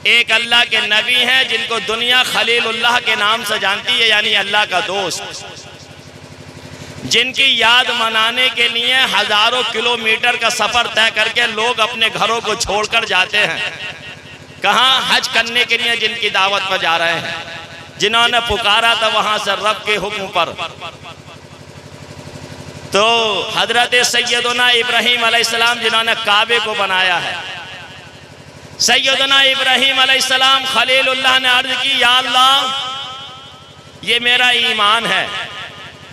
एक अल्लाह के नबी हैं जिनको दुनिया खलीलुल्लाह के नाम से जानती है, यानी अल्लाह का दोस्त, जिनकी याद मनाने के लिए हजारों किलोमीटर का सफर तय करके लोग अपने घरों को छोड़कर जाते हैं। कहाँ? हज करने के लिए जिनकी दावत पर जा रहे हैं, जिन्होंने पुकारा था वहां से रब के हुक्म पर। तो हजरत सैयदना इब्राहीम अलैहिस्सलाम जिन्होंने काबे को बनाया है, सैयदना इब्राहीम अलैहिस्सलाम खलीलुल्लाह ने अर्ज की, या अल्लाह ये मेरा ईमान है,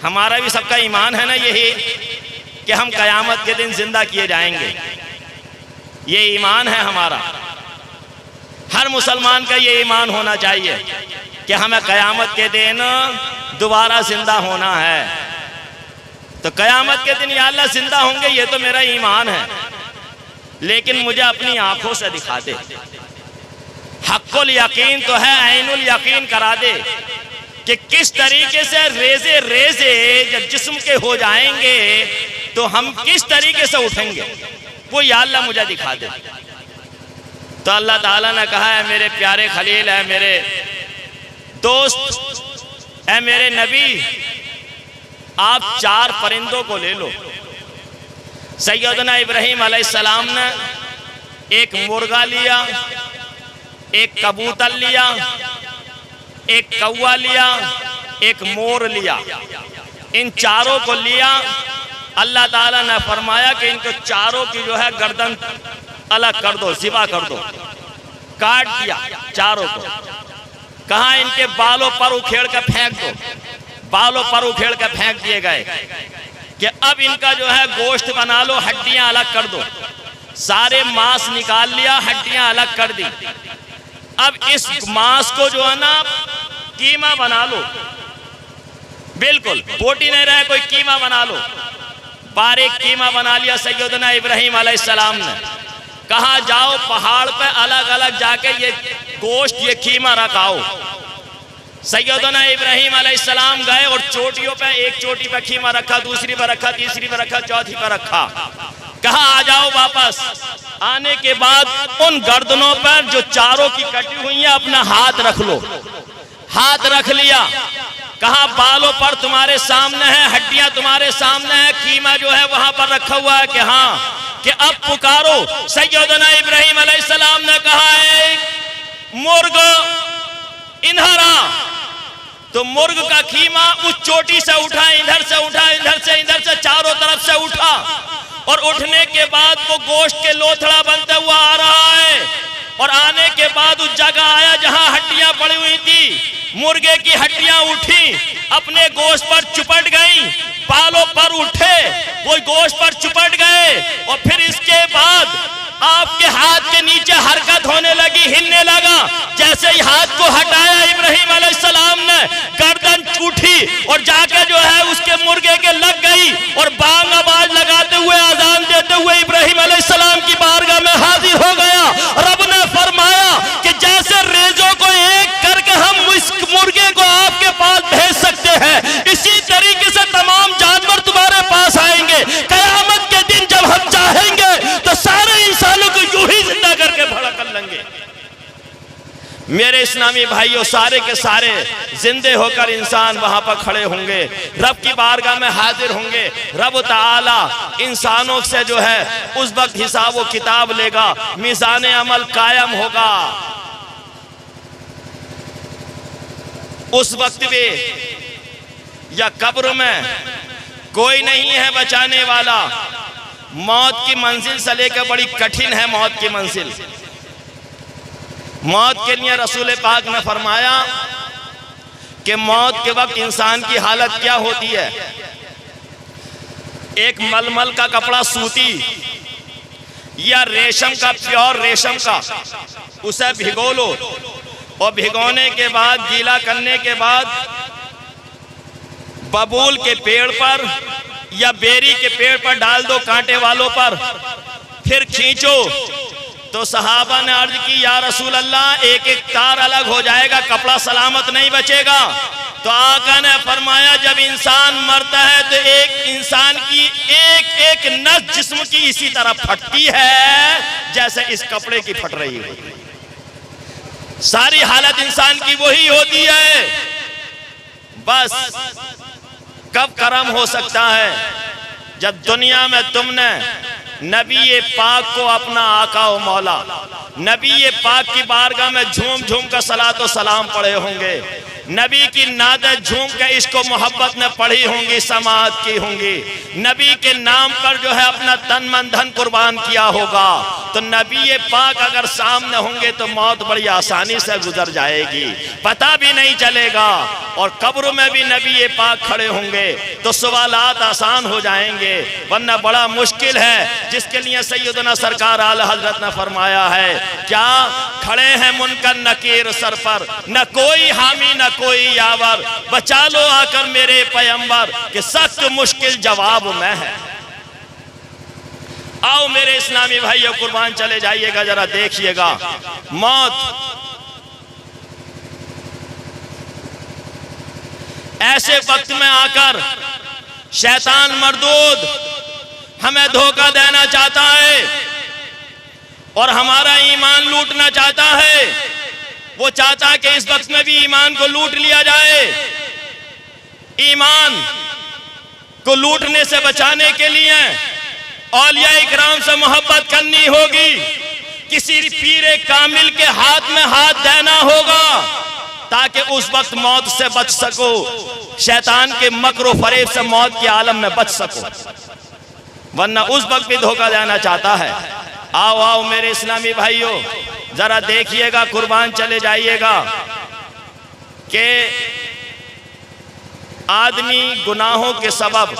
हमारा भी सबका ईमान है ना यही कि हम कयामत के दिन जिंदा किए जाएंगे। ये ईमान है हमारा, हर मुसलमान का ये ईमान होना चाहिए कि हमें कयामत के दिन दोबारा जिंदा होना है। तो कयामत के दिन या अल्लाह जिंदा होंगे, ये तो मेरा ईमान है, लेकिन मुझे अपनी आंखों से दिखा दे। हक्कुल यकीन तो है, ऐनुल यकीन करा दे कि किस तरीके से रेजे रेजे जब जिस्म के हो जाएंगे तो हम किस तरीके से उठेंगे, वो या अल्लाह मुझे दिखा दे। तो अल्लाह ताला ने कहा, है मेरे प्यारे खलील, है मेरे दोस्त, है मेरे नबी, आप 4 परिंदों को ले लो। सैयदना इब्राहीम अलैहिस्सलाम ने एक मुर्गा लिया, एक कबूतर लिया, एक कौवा लिया, एक मोर लिया। इन चारों को लिया। अल्लाह ताला ने फरमाया कि इनको चारों की जो है गर्दन अलग कर दो, ज़िबा कर दो। काट दिया चारों को। कहा इनके बालों पर उखेड़ कर फेंक दो। बालों पर उखेड़ कर फेंक दिए गए कि अब इनका जो है गोश्त बना लो, हड्डियां अलग कर दो। सारे मांस निकाल लिया, हड्डियां अलग कर दी। अब इस मांस को जो है ना कीमा बना लो, बिल्कुल बोटी नहीं रहे, कोई कीमा बना लो। बारीक कीमा बना लिया सैयदना इब्राहीम अलैहिस्सलाम ने। कहा जाओ पहाड़ पे अलग अलग जाके ये गोश्त, ये कीमा रखाओ। सैयदना इब्राहीम अलैहिस्सलाम गए और चोटियों पे, एक चोटी पे कीमा रखा, दूसरी पर रखा, तीसरी पर रखा, चौथी पर रखा। कहा आ जाओ वापस। आने के बाद उन गर्दनों पर जो चारों की कटी हुई है अपना हाथ रख लो। हाथ रख लिया। कहा बालों पर तुम्हारे सामने है, हड्डियां तुम्हारे सामने है, कीमा जो है वहां पर रखा हुआ है कि हाँ कि अब पुकारो। सैयदना इब्राहीम अलैहिस्सलाम ने कहा है मुर्ग इन्हरा। तो मुर्ग का कीमा उस चोटी से उठा, इधर से उठा, इधर से चारों तरफ से उठा। और उठने के बाद वो गोश्त के लोथड़ा बनता हुआ आ रहा है। और आने के बाद उस जगह आया जहां हड्डियां पड़ी हुई थी। मुर्गे की हड्डियां उठी, अपने गोश्त पर चुपट गई, बालों पर उठे, वो गोश्त पर चुपट गए। और फिर इसके बाद आपके हाथ के नीचे हरकत होने लगी, हिलने लगा। जैसे ही हाथ को हटाया इब्राहीम अलैहिस्सलाम ने, गर्दन उठी और जाके जो है उसके मुर्गे के लग गई। और बांग आवाज लगाते हुए, आजान देते हुए इब्राहीम अलैहिस्सलाम की बारगाह में हाजिर हो गया। रब ने फरमाया कि जैसे रेजों को एक करके हम इस मुर्गे को आपके पास भेज सकते हैं, इसी तरीके से तमाम जानवर तुम्हारे पास आएंगे। कयामत के दिन जब हम चाहेंगे तो सारे इंसानों को यूं ही जिंदा करके खड़ा कर लेंगे। मेरे इस्लामी भाइयों, सारे के सारे जिंदे होकर इंसान वहां पर खड़े होंगे, रब की बारगाह में हाजिर होंगे। रब ताला इंसानों से जो है उस वक्त हिसाब व किताब लेगा, मीज़ान अमल कायम होगा। उस वक्त भी या कब्र में कोई नहीं है बचाने वाला। मौत की मंजिल से लेकर बड़ी कठिन है मौत की मंजिल। मौत के लिए रसूल पाक ने फरमाया कि मौत के वक्त इंसान की हालत क्या होती है। एक मलमल का कपड़ा, सूती या रेशम का, प्योर रेशम का, उसे भिगो लो और भिगोने के बाद, गीला करने के बाद बबूल के पेड़ पर या बेरी के पेड़ पर डाल दो, कांटे वालों पर, फिर खींचो। तो सहाबा ने अर्ज की या रसूल अल्लाह, एक एक तार अलग हो जाएगा, कपड़ा सलामत नहीं बचेगा। तो आका ने फरमाया जब इंसान मरता है तो एक इंसान की एक एक नस जिस्म की इसी तरह फटती है जैसे इस कपड़े की फट रही है। सारी हालत इंसान की वही होती है। बस कब करम हो सकता है? जब दुनिया में तुमने नबी पाक को अपना आका व मौला, नबी पाक की बारगाह में झूम झूम कर सलातो सलाम पढ़े होंगे, नबी की नादत झूम के इसको मोहब्बत में पढ़ी होंगी, समाअत की होंगी, नबी के नाम पर जो है अपना तन मन धन कुर्बान किया होगा, तो नबी पाक अगर सामने होंगे तो मौत बड़ी आसानी से गुजर जाएगी, पता भी नहीं चलेगा। और कब्र में भी नबी पाक खड़े होंगे तो सवालात आसान हो जाएंगे, वरना बड़ा मुश्किल है। जिसके लिए सैयदना सरकार आला हजरत ने फरमाया है, क्या खड़े हैं मुनकर नकीर सर पर, न कोई हामी न कोई यावर, बचा लो आकर मेरे पैगंबर कि सख्त मुश्किल जवाब में है। आओ मेरे इस्लामी भाइयों, कुर्बान चले जाइएगा, जरा देखिएगा मौत ऐसे वक्त में आकर शैतान मरदूद हमें धोखा देना चाहता है और हमारा ईमान लूटना चाहता है। वो चाहता है कि इस वक्त में भी ईमान को लूट लिया जाए। ईमान को लूटने से बचाने के लिए औलिया इकराम से मोहब्बत करनी होगी, किसी पीरे कामिल के हाथ में हाथ देना होगा ताकि उस वक्त मौत से बच सको, शैतान के मक्र फरेब से मौत के आलम में बच सको, वरना उस वक्त भी धोखा देना चाहता है। आओ आओ मेरे इस्लामी भाइयों, जरा देखिएगा, कुर्बान चले जाइएगा कि आदमी गुनाहों के सबब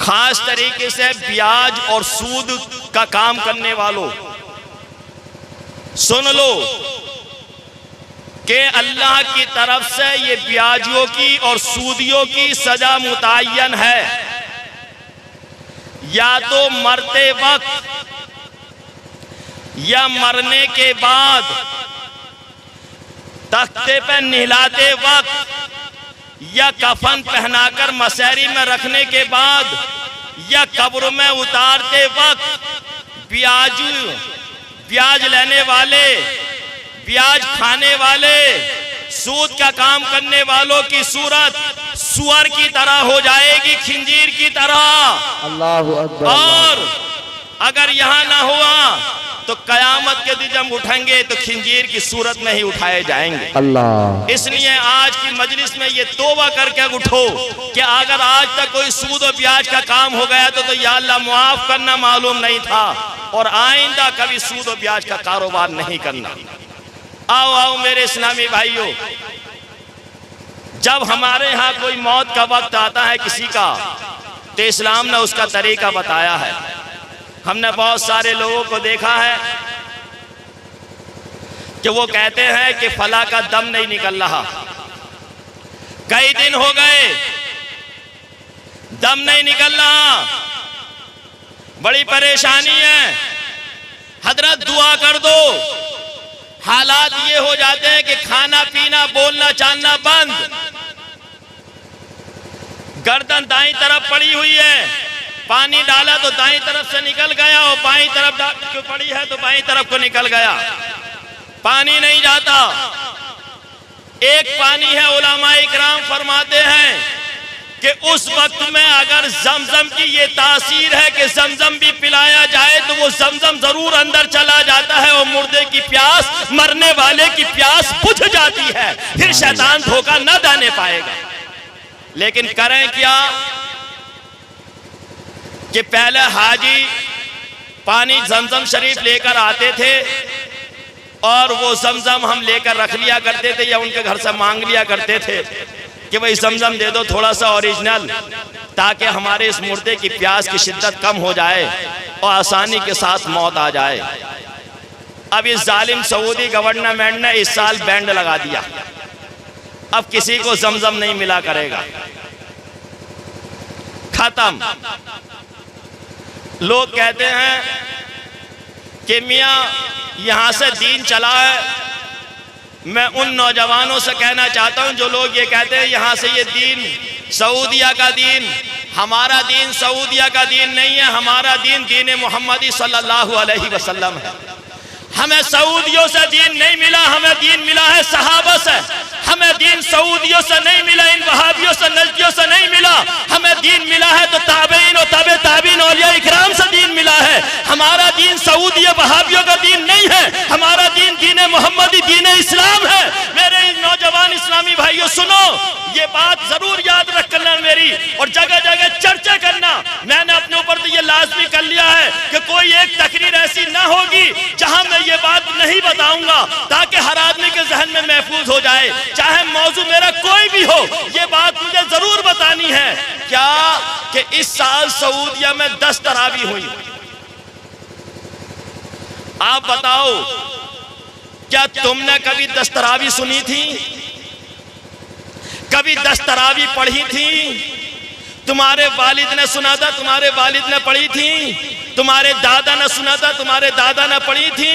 खास तरीके से ब्याज और सूद का काम करने वालों, सुन लो कि अल्लाह की तरफ से ये ब्याजियों की और सूदियों की सजा मुतय्यन है। या तो मरते वक्त या मरने के बाद, तख्ते पर नहलाते वक्त या कफन पहनाकर मसहरी में रखने के बाद या कब्र में उतारते वक्त ब्याज लेने वाले, ब्याज खाने वाले, सूद का काम करने वालों की सूरत सुअर की तरह हो जाएगी, खिंजीर की तरह। अल्लाहु अकबर। और अगर यहां ना हुआ तो कयामत के दिन जब उठेंगे तो खिंजीर की सूरत में ही उठाए जाएंगे। अल्लाह। इसलिए आज की मजलिस में ये तौबा करके उठो कि अगर आज तक कोई सूद और ब्याज का काम हो गया तो या अल्लाह मुआफ करना मालूम नहीं था, और आइंदा कभी सूद और ब्याज का कारोबार नहीं करना। आओ आओ मेरे इस्लामी भाइयों, जब हमारे यहाँ कोई मौत का वक्त आता है किसी का, तो इस्लाम ने उसका तरीका बताया है। हमने बहुत सारे लोगों को देखा है कि वो कहते हैं कि फला का दम नहीं निकल रहा, कई दिन हो गए दम नहीं निकल रहा, बड़ी परेशानी है, हजरत दुआ कर दो। हालात ये हो जाते हैं कि खाना पीना बोलना चालना बंद, गर्दन दाईं तरफ पड़ी हुई है, पानी डाला तो दाईं तरफ से निकल गया और बाईं तरफ पड़ी है तो बाईं तरफ को निकल गया, पानी नहीं जाता। एक पानी है, उलमाए इकराम फरमाते हैं कि उस वक्त में अगर जमजम की ये तासीर है कि जमजम भी पिलाया जाए तो वो जमजम जरूर अंदर चला जाता है और मुर्दे की प्यास, मरने वाले की प्यास बुझ जाती है, फिर शैतान धोखा न देने पाएगा। लेकिन करें क्या कि पहले हाजी पानी जमजम शरीफ लेकर आते थे और वो जमजम हम लेकर रख लिया करते थे या उनके घर से मांग लिया करते थे कि भाई जमजम दे दो थोड़ा सा ओरिजिनल, ताकि हमारे इस मुर्दे की प्यास की शिद्दत कम हो जाए और आसानी के साथ मौत आ जाए। अब इस जालिम सऊदी गवर्नमेंट ने इस साल बैंड लगा दिया, अब किसी को जमजम नहीं मिला करेगा, खत्म। लोग कहते हैं कि मियाँ यहाँ से दीन चला है। मैं उन नौजवानों से कहना चाहता हूँ जो लोग ये कहते हैं यहाँ से ये दीन सऊदिया का दीन, हमारा दीन सऊदिया का दीन नहीं है, हमारा दीन दीन मोहम्मदी सल्लल्लाहु अलैहि वसल्लम है। हमें सऊदियों से दीन नहीं मिला, हमें दीन मिला है सहाबा से। हमें दीन सऊदियों से नहीं मिला, इन वहाबियों से नजदियों से नहीं मिला। हमें दीन मिला है तो ताबीन और तबे ताबीन औलिया इकराम से दीन मिला है। हमारा दीन सऊदी वहाबियों का दीन नहीं है, हमारा दीन दीन मोहम्मदी दीन इस्लाम है। मेरे नौजवान इस्लामी भाइयों सुनो, ये बात जरूर याद रखना मेरी, और जगह जगह चर्चा करना। मैंने अपने ऊपर तो ये लाजमी कर लिया है कि कोई एक तकरीर ऐसी ना होगी जहां मैं ये बात नहीं बताऊंगा, ताकि हर आदमी के जहन में महफूज हो जाए, चाहे मौजू मेरा कोई भी हो। ये बात मुझे जरूर बतानी है क्या कि इस साल सऊदिया में 10 तरावी हुई। आप बताओ, क्या तुमने कभी 10 तरावी सुनी थी? कभी 10 तरावी पढ़ी थी? तुम्हारे वालिद ने सुना था, तुम्हारे वालिद ने पढ़ी थी? तुम्हारे दादा ने सुना था, तुम्हारे दादा ने पढ़ी थी?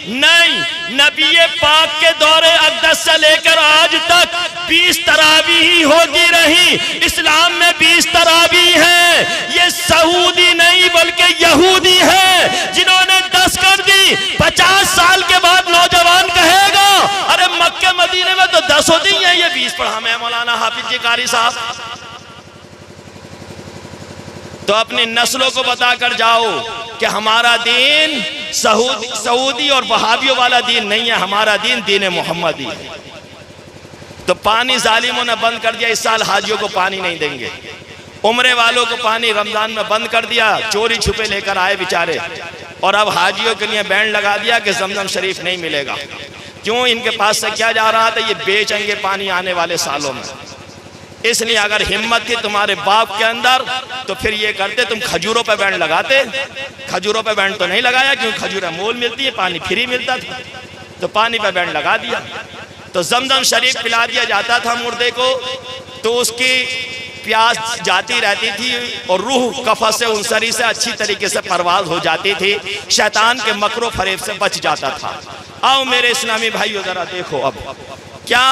नहीं, नबी पाक के दौरे अक़दस से लेकर आज तक 20 तरावी ही होती रही। इस्लाम में 20 तरावी है। ये सऊदी नहीं बल्कि यहूदी है जिन्होंने 10 कर दी। 50 साल के बाद नौजवान कहेगा अरे मक्के मदीने में तो 10 होती है, ये 20 पढ़ा मैं मौलाना हाफिज जी कारी साहब। तो अपनी नस्लों को बताकर जाओ कि हमारा दीन सऊदी और वहाबियों वाला दीन नहीं है, हमारा दीन दीन मोहम्मदी है। तो पानी जालिमों ने बंद कर दिया, इस साल हाजियों को पानी नहीं देंगे। उम्रे वालों को पानी रमजान में बंद कर दिया, चोरी छुपे लेकर आए बेचारे। और अब हाजियों के लिए बैन लगा दिया कि जमजम शरीफ नहीं मिलेगा। क्यों? इनके पास से क्या जा रहा था, ये बेचेंगे पानी आने वाले सालों में। इसलिए अगर हिम्मत थी तुम्हारे बाप के अंदर तो फिर ये करते, तुम खजूरों पे बैंड लगाते। खजूरों पे बैंड तो नहीं लगाया, क्योंकि खजूरें मोल मिलती है, पानी फ्री मिलता था, तो पानी पे बैंड लगा दिया। तो जमजम शरीफ पिला दिया जाता था मुर्दे को, तो उसकी प्यास जाती रहती थी और रूह कफा से उनसरी से अच्छी तरीके से परवाज हो जाती थी, शैतान के मकरो फरेब से बच जाता था। आओ मेरे इस्लामी भाइयों जरा देखो अब क्या।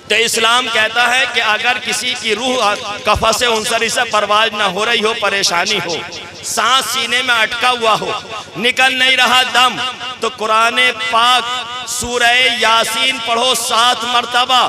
तो इस्लाम कहता है कि अगर किसी की रूह कफा से उनसरी से परवाज ना हो रही हो, परेशानी हो, सांस सीने में अटका हुआ हो, निकल नहीं रहा दम, तो कुरान पाक सूरह यासीन पढ़ो 7 मरतबा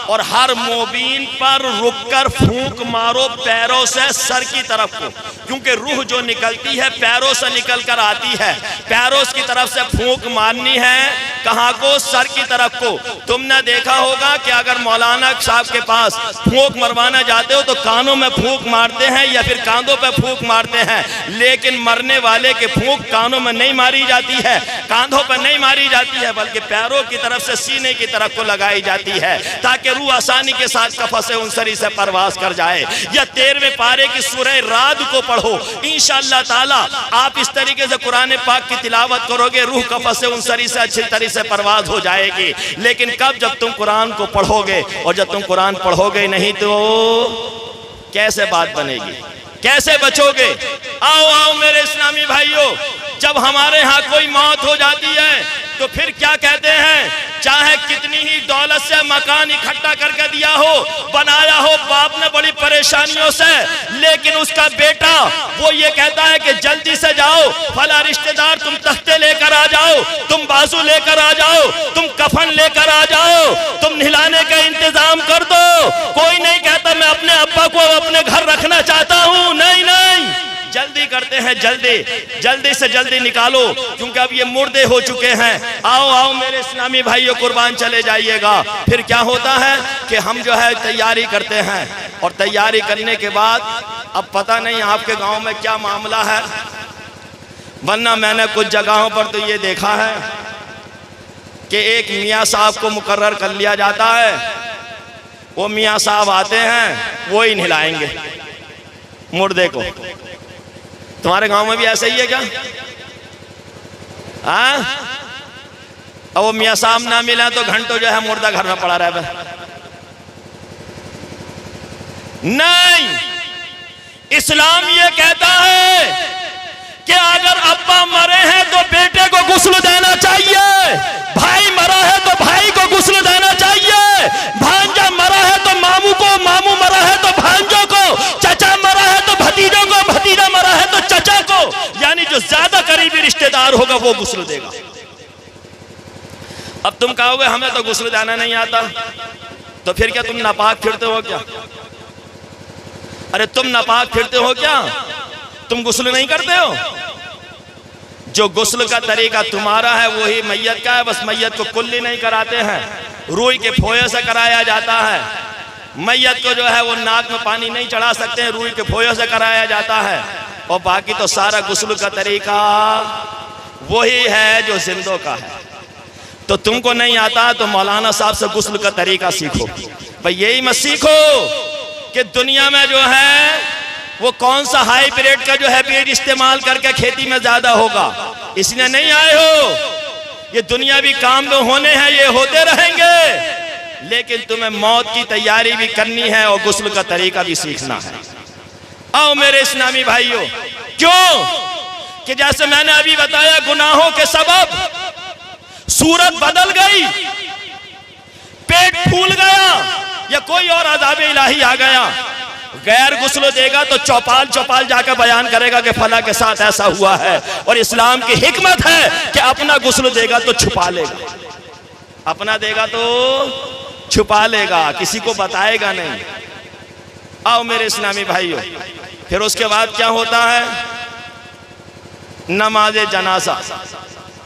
और हर मोबीन पर रुककर फूंक मारो पैरों से सर की तरफ को, क्योंकि रूह जो निकलती है पैरों से निकल कर आती है। पैरों की तरफ से फूंक मारनी है, कहाँ को? सर की तरफ को। तुमने देखा होगा कि अगर मौलाना साहब के पास फूंक मरवाना जाते हो तो कानों में फूंक मारते हैं या फिर कांधों पे फूंक मारते हैं, लेकिन मरने वाले के फूंक कानों में नहीं मारी जाती है, कांधों पर नहीं मारी जाती है, बल्कि पैरों की तरफ से सीने की तरफ को लगाई जाती है, ताकि रूह आसानी के साथ कफा से उनसरी से परवाज कर जाए। या 13वें पारे की सूरह राद को पढ़ो, इंशाअल्लाह ताला आप इस तरीके से कुरान पाक की तिलावत करोगे, रूह कफा से उनसरी से अच्छी तरीके से परवाज हो जाएगी। लेकिन कब? जब तुम कुरान को पढ़ोगे, और जब तुम कुरान पढ़ोगे नहीं तो कैसे बात बनेगी, कैसे बचोगे? आओ आओ मेरे इस्लामी भाइयों, जब हमारे यहाँ कोई मौत हो जाती है तो फिर क्या कहते हैं? चाहे कितनी ही दौलत से मकान इकट्ठा करके दिया हो, बनाया हो बाप ने बड़ी परेशानियों से, लेकिन उसका बेटा वो ये कहता है कि जल्दी से जाओ फला रिश्तेदार, तुम तख्ते लेकर आ जाओ, तुम बाजू लेकर आ जाओ, तुम कफन लेकर आ जाओ, तुम नहलाने का इंतजाम कर दो। कोई नहीं कहता मैं अपने अब्बा को अपने घर रखना चाहता हूँ, नहीं नहीं, जल्दी करते हैं, जल्दी से जल्दी निकालो, क्योंकि अब ये मुर्दे हो चुके हैं। आओ आओ मेरे इस्लामी भाइयों, कुर्बान चले जाइएगा। फिर क्या होता है कि हम जो है तैयारी करते हैं, और तैयारी करने के बाद अब पता नहीं आपके गांव में क्या मामला है, वरना मैंने कुछ जगहों पर तो ये देखा है कि एक मियाँ साहब को मुकर्रर कर लिया जाता है, वो मियाँ साहब आते हैं, वो ही नहलाएंगे मुर्दे को। तुम्हारे गांव में भी ऐसा ही है क्या? हाँ, अब वो मियाँ साहब ना मिला तो घंटों जो है मुर्दा घर में पड़ा रहे। नहीं, इस्लाम ये कहता है कि अगर अब्बा मरे हैं तो बेटे को गुस्ल देना चाहिए, भाई मरा है तो भाई को गुस्ल देना चाहिए, भांजा मरा है तो मामू को, मामू मरा है तो भांजों को, चचा मरा है तो भतीजों को, भतीजा मरा है तो चचा को, यानी जो ज्यादा करीबी रिश्तेदार बीमार होगा वो गुस्ल देगा। अब तुम कहोगे हमें तो गुस्ल देना नहीं आता, तो फिर क्या तुम नापाक फिरते हो क्या? अरे तुम नापाक फिरते हो क्या? तुम गुस्ल नहीं करते हो? जो गुस्ल का तरीका तुम्हारा है वही मैयत का है, बस मैयत को कुल्ली नहीं कराते हैं, रूई के फोये से कराया जाता है। मैयत को जो है वो नाक में पानी नहीं चढ़ा सकते हैं, रूई के फोये से कराया जाता है। और बाकी तो सारा गुस्ल का तरीका वही है जो जिंदों का है। तो तुमको नहीं आता तो मौलाना साहब से गुस्ल का तरीका सीखो। भाई यही मत सीखो कि दुनिया में जो है वो कौन सा हाइब्रिड का जो है बीज इस्तेमाल करके खेती में ज्यादा होगा, इसलिए नहीं आए हो। ये दुनियावी काम में होने हैं, ये होते रहेंगे, लेकिन तुम्हें मौत की तैयारी भी करनी है और गुस्ल का तरीका भी सीखना है। आओ मेरे इस्लामी भाइयों, क्यों कि जैसे मैंने अभी बताया गुनाहों के सबब सूरत बदल गई, पेट फूल गया या कोई और अज़ाब इलाही आ गया। गैर गुस्ल देगा तो चौपाल चौपाल जाकर बयान करेगा कि फला के साथ ऐसा हुआ है। और इस्लाम की हिकमत है कि अपना गुस्ल देगा तो छुपा लेगा, अपना देगा तो छुपा लेगा, किसी को बताएगा नहीं। आओ मेरे इस्लामी भाइयों, फिर उसके बाद क्या होता है? नमाज जनाजा,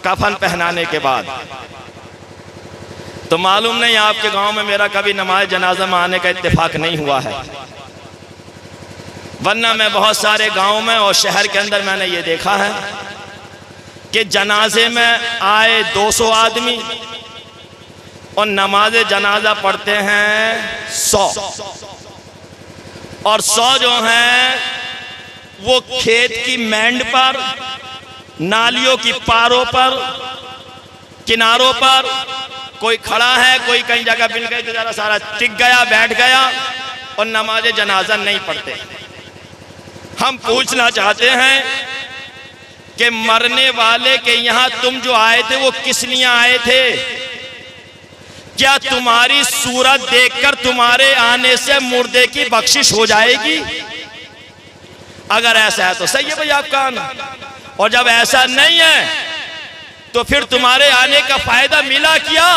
कफन पहनाने के बाद। तो मालूम नहीं आपके गांव में मेरा कभी नमाज जनाजा में आने का इत्तेफाक नहीं हुआ है, वरना मैं बहुत सारे गांव में और शहर के अंदर मैंने ये देखा है कि जनाजे में आए 200 आदमी और नमाज जनाजा पढ़ते हैं 100, और 100 जो हैं वो खेत की मैंड पर, नालियों की पारों पर, किनारों पर, कोई खड़ा है, कोई कहीं जगह बिन गई तो जरा सारा टिक गया, बैठ गया, और नमाज जनाजा नहीं पढ़ते। हम पूछना चाहते हैं कि मरने वाले के यहाँ तुम जो आए थे वो किस लिए आए थे? क्या तुम्हारी सूरत देखकर तुम्हारे आने से मुर्दे की बख्शिश हो जाएगी? अगर ऐसा है तो सही है भाई आपका आना, और जब ऐसा नहीं है तो फिर तुम्हारे आने का फायदा मिला क्या?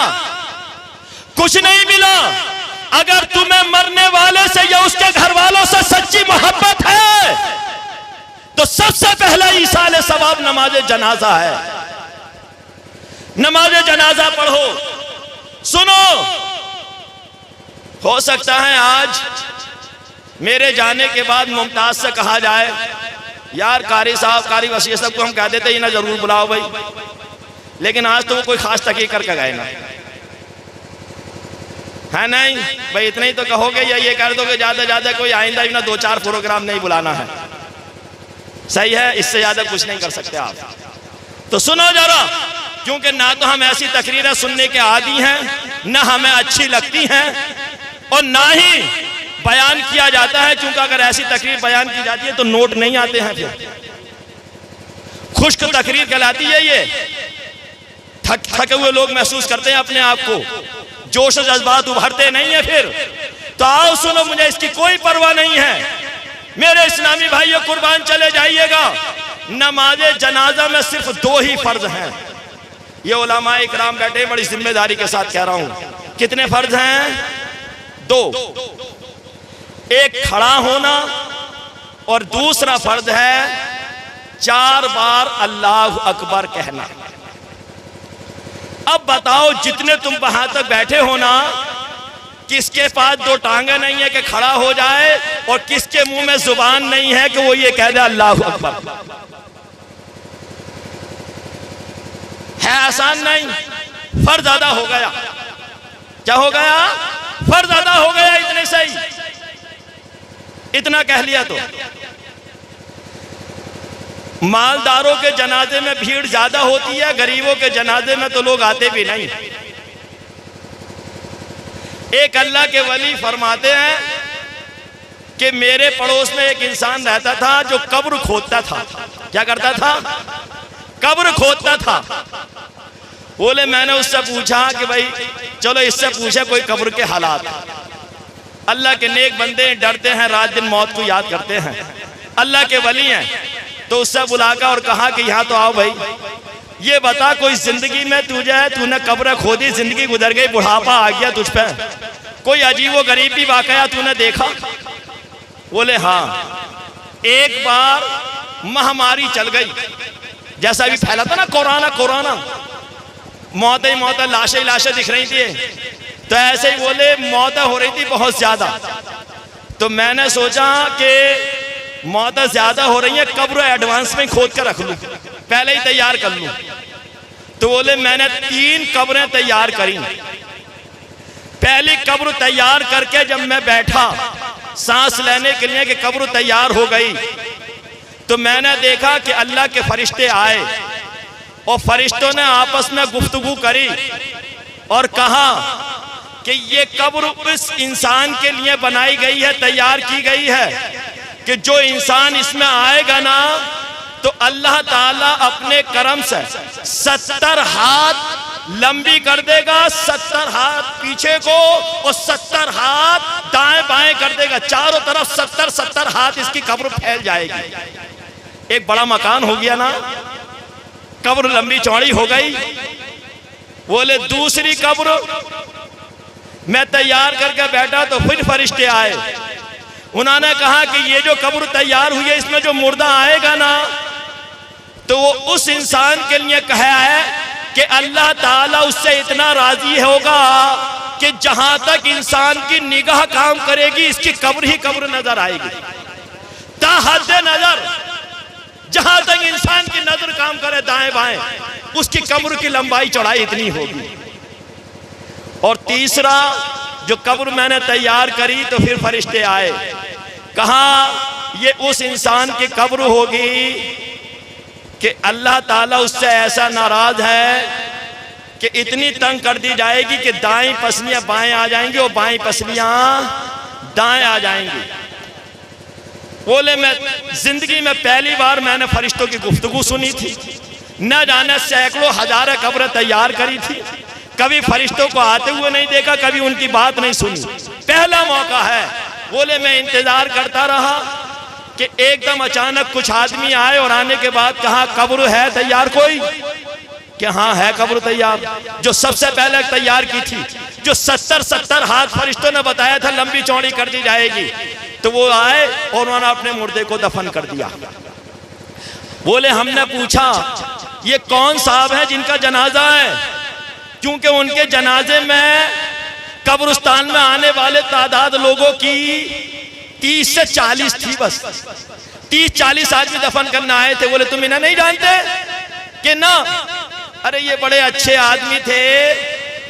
कुछ नहीं मिला। अगर तुम्हें मरने वाले से या उसके घर वालों से सच्ची मोहब्बत है तो सबसे पहला ईसाल सवाब नमाज जनाजा है। नमाज जनाजा पढ़ो। सुनो, हो सकता है आज मेरे जाने के बाद मुमताज से कहा जाए, यार कारी साहब, कारी वसीय साहब को हम कह देते ना जरूर बुलाओ भाई, लेकिन आज तो वो कोई खास तकीक करके गए ना, है नहीं भाई? इतना ही तो कहोगे या ये कर दोगे ज्यादा ज्यादा कोई आइंदा ना 2-4 प्रोग्राम नहीं बुलाना है, सही है? इससे ज्यादा कुछ नहीं कर सकते आप। तो सुनो जरा, क्योंकि ना तो हम ऐसी तकरीरें सुनने के आदी हैं, ना हमें अच्छी लगती हैं, और ना ही बयान किया जाता है, क्योंकि अगर ऐसी तकरीर बयान की जाती है तो नोट नहीं आते हैं, फिर खुश्क तकरीर कहलाती है ये। थके हुए लोग महसूस करते हैं अपने आप को, जोश और जज्बात उभरते नहीं है फिर। तो आओ सुनो, मुझे इसकी कोई परवाह नहीं है मेरे इस्लामी भाइयों, कुर्बान चले जाइएगा। नमाज जनाजा में सिर्फ 2 ही फर्ज हैं। ये उलमाए इकराम बैठे, बड़ी जिम्मेदारी के साथ कह रहा हूं। कितने फर्ज हैं? 2। एक खड़ा होना और दूसरा फर्ज है 4 बार अल्लाह अकबर कहना। अब बताओ, जितने तुम वहां तक बैठे हो ना, किसके पास 2 टांगे नहीं है कि खड़ा हो जाए, और किसके मुंह में जुबान नहीं है कि वो ये कह दे अल्लाह अकबर? है आसान नहीं, फर्ज अदा हो गया। क्या हो गया? फर्ज अदा हो गया। इतने सही, इतना कह लिया तो। मालदारों के जनाजे में भीड़ ज्यादा होती है, गरीबों के जनाजे में तो लोग आते भी नहीं। एक अल्लाह के वली फरमाते हैं कि मेरे पड़ोस में एक इंसान रहता था जो कब्र खोदता था। क्या करता था? कब्र खोदता था। बोले, मैंने उससे पूछा कि भाई चलो इससे पूछे कोई कब्र के हालात। अल्लाह के नेक बंदे डरते हैं, रात दिन मौत को याद करते हैं, अल्लाह के वली हैं। तो उससे बुलाकर और कहा कि यहाँ तो आओ भाई, ये बता कोई जिंदगी में तूने कब्र खोदी, जिंदगी गुजर गई, बुढ़ापा आ गया तुझ पे, कोई अजीबो गरीबी वाकया तूने देखा? बोले हाँ, एक बार महामारी चल गई, जैसा अभी फैला था ना कोरोना, मौतें ही मौतें, लाशें ही लाशें दिख रही थी, तो ऐसे ही बोले मौतें हो रही थी बहुत ज्यादा। तो मैंने सोचा कि मौतें ज्यादा हो रही हैं, कब्र एडवांस में खोद कर रख लूं, पहले ही तैयार कर लूं। तो बोले मैंने 3 कब्रें तैयार करी। पहली कब्र तैयार करके जब मैं बैठा सांस लेने के लिए कि कब्र तैयार हो गई, तो मैंने देखा कि अल्लाह के फरिश्ते आए और फरिश्तों ने आपस में गुफ्तगू करी और कहा कि ये कब्र उस इंसान के लिए बनाई गई है, तैयार की गई है कि जो इंसान इसमें आएगा ना तो अल्लाह ताला अपने करम से 70 हाथ लंबी कर देगा, 70 हाथ पीछे को और 70 हाथ दाएं बाएं कर देगा, चारों तरफ 70 हाथ इसकी कब्र फैल जाएगी। एक बड़ा मकान हो गया ना, कब्र लंबी चौड़ी हो गई। बोले दूसरी कब्र मैं तैयार करके बैठा तो फिर फरिश्ते आए, उन्होंने कहा कि ये जो कब्र तैयार हुई है इसमें जो मुर्दा आएगा ना तो वो उस इंसान के लिए कहा है कि अल्लाह ताला उससे इतना राजी होगा कि जहां तक इंसान की निगाह काम करेगी इसकी कब्र ही कब्र नजर आएगी, ताहद नजर, जहां तक इंसान की नजर काम करे दाएं बाएं उसकी कब्र की लंबाई चौड़ाई इतनी होगी। और तीसरा जो कब्र मैंने तैयार करी तो फिर फरिश्ते आए, कहा ये उस इंसान की कब्र होगी कि अल्लाह ताला उससे ऐसा नाराज है कि इतनी तंग कर दी जाएगी कि दाएं पसलियां बाएं आ जाएंगी और बाएं पसलियां दाएं आ जाएंगी। बोले मैं जिंदगी में पहली बार मैंने फरिश्तों की गुफ्तगू सुनी थी, न जाने सैकड़ों हजारों कब्रें तैयार करी थी, कभी फरिश्तों को आते हुए नहीं देखा, कभी उनकी बात नहीं सुनी, पहला मौका है। बोले मैं इंतजार करता रहा कि एकदम अचानक कुछ आदमी आए और आने के बाद कहा कब्र है तैयार कोई? कि हाँ है कब्र तैयार, जो सबसे पहले तैयार की थी, जो 70 हाथ फरिश्तों ने बताया था लंबी चौड़ी कर दी जाएगी। तो वो आए और उन्होंने अपने मुर्दे को दफन कर दिया। बोले हमने पूछा ये कौन साहब है जिनका जनाजा है, क्योंकि उनके जनाजे में कब्रिस्तान में आने वाले तादाद लोगों की 30 से 40 थी, बस 30-40 आदमी दफन करना आए थे। बोले तुम इन्हें नहीं जानते? कि ना, अरे ये बड़े अच्छे आदमी थे,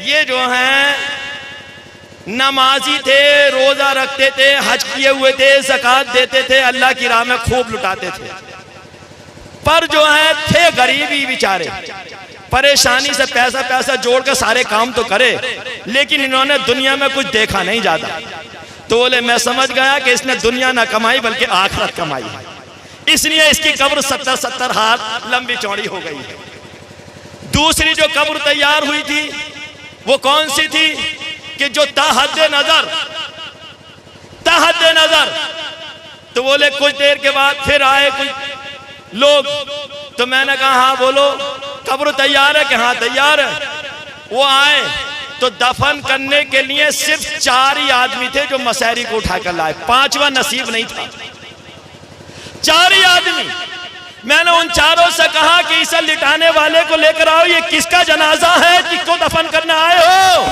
ये जो हैं नमाजी थे, रोजा रखते थे, हज किए हुए थे, ज़कात देते थे, अल्लाह की राह में खूब लुटाते थे, पर जो है थे गरीबी बेचारे, परेशानी से पैसा जोड़ कर सारे काम तो करे, लेकिन इन्होंने दुनिया में कुछ देखा नहीं ज्यादा। तो बोले मैं समझ गया कि इसने दुनिया ना कमाई बल्कि आखिरत कमाई है, इसलिए इसकी कब्र 70 हाथ लंबी चौड़ी हो गई है। दूसरी जो कब्र तैयार हुई थी वो कौन सी थी कि जो ताहद नजर। तो बोले कुछ देर के बाद फिर आए कुछ लोग, तो मैंने कहा हाँ बोलो कब्र तैयार है? कि हाँ तैयार है। वो आए तो दफन करने के लिए सिर्फ 4 ही आदमी थे जो मसहरी को उठाकर लाए, 5वां नसीब नहीं था, 4 ही आदमी। मैंने उन चारों से कहा कि इसे लिटाने वाले को लेकर आओ, ये किसका जनाजा है, किसको दफन करने आए हो?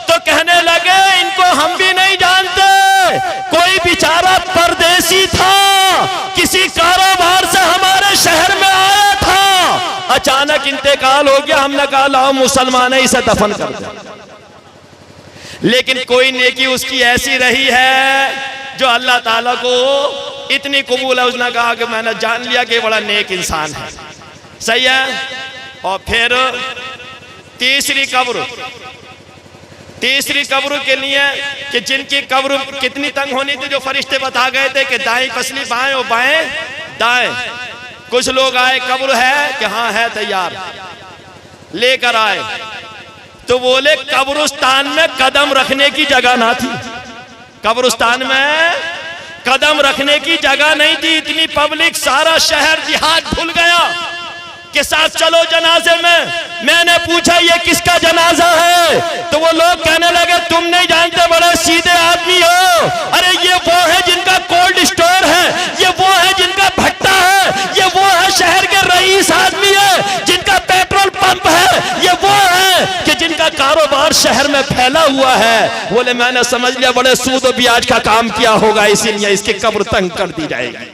तो कहने लगे इनको हम भी नहीं जानते, कोई बेचारा परदेसी था, किसी कारोबार से हमारे शहर में आया था, अचानक इंतकाल हो गया, हमने कहा लाओ मुसलमान है इसे दफन कर दे। लेकिन कोई नेकी उसकी ऐसी रही है जो अल्लाह ताला को इतनी कबूल है, उसने कहा कि मैंने जान लिया कि बड़ा नेक इंसान है, सही है। और फिर तीसरी कब्र के लिए कि जिनकी कब्र कितनी तंग होनी थी, जो फरिश्ते बता गए थे कि दाएं पसली बाएं और बाएं दाएं। कुछ लोग आए कब्र है कि हाँ है तैयार, लेकर आए। तो बोले कब्रिस्तान में कदम रखने की जगह ना थी, कब्रिस्तान में कदम रखने की जगह नहीं थी, इतनी पब्लिक, सारा शहर जिहाद भूल गया, के साथ चलो जनाजे में। मैंने पूछा ये किसका जनाजा है, तो वो लोग कहने लगे तुम नहीं जानते, बड़े सीधे आदमी हो। अरे ये वो है जिनका कोल्ड स्टोर है, ये वो है जिनका भट्टा है, ये वो है शहर के रईस आदमी है जिनका पेट्रोल पंप है, ये वो है कि जिनका कारोबार शहर में फैला हुआ है। बोले मैंने समझ लिया बड़े सूद और ब्याज का काम किया होगा, इसीलिए इसकी कब्र तंग कर दी जाएगी।